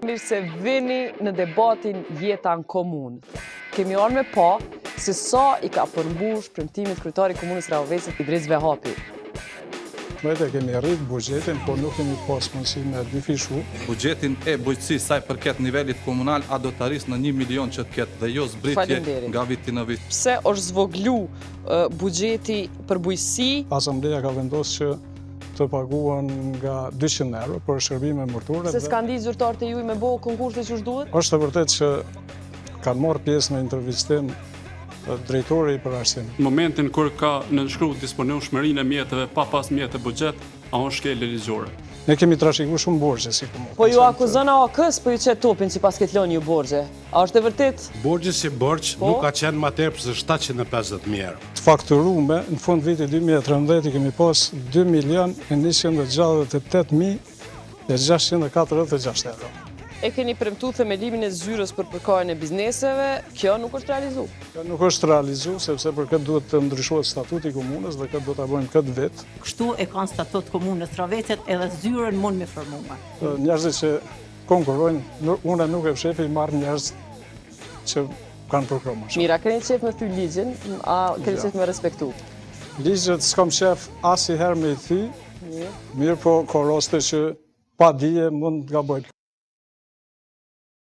Mirë se vini në debatin Jeta në Komunë. Kemi arë me pa se sa i ka përmbush premtimit kryetari i Komunës Rahovesit Idris Vehapi. Vetë kemi rritë buxhetin, por nuk kemi pas mundësi me dyfishu. Buxhetin e bujqësisë saj përket nivelit komunal a do të arrisë në 1 milion që të ketë dhe jo zbritje nga viti në vit. Pse është zvoglu buxheti për bujqësi? Asambleja ka vendosur që të paguan nga 200 euro për shërbime mërtore. Se s'ka ndi zyrtarët e juaj me bo konkurse që duhet? Është e vërtet që kanë marrë pjesë në intervistim drejtori i përarsimit. Në momentin kur ka nënshkruar disponueshmërinë e mjeteve pa pas mjete buxhet, është shkelje ligjore. Ne kemi trashëguar shumë borxhe si komunë. Po ju akuzon AOK-s po ju çet topin sipas këtë lënë ju borxhe. A është e vërtet? Borxhi si borxh nuk ka qenë më tepër se 750.000 euro. Të fakturuar në fund vitit 2013 kemi pas 2.168.646 euro. E keni premtuar themelimin e zyrës për përkajën e bizneseve, kjo nuk është realizuar. Kjo nuk është realizuar sepse për këtë duhet të ndryshohet statuti i komunës dhe këtë do ta bëjmë këtë vit. Kështu e kanë statut komunës Rahovesit edhe zyrën mund me formuar. Njerëzit që konkurrojnë, unë nuk e fshefi marr njerëz që kanë programu. Mira, keni qef me thy ligjin, a keni qef me respektu? Ligjet s'kam qef asnjëherë me i thy, mirë po ka raste që pa dije mund nga bëjt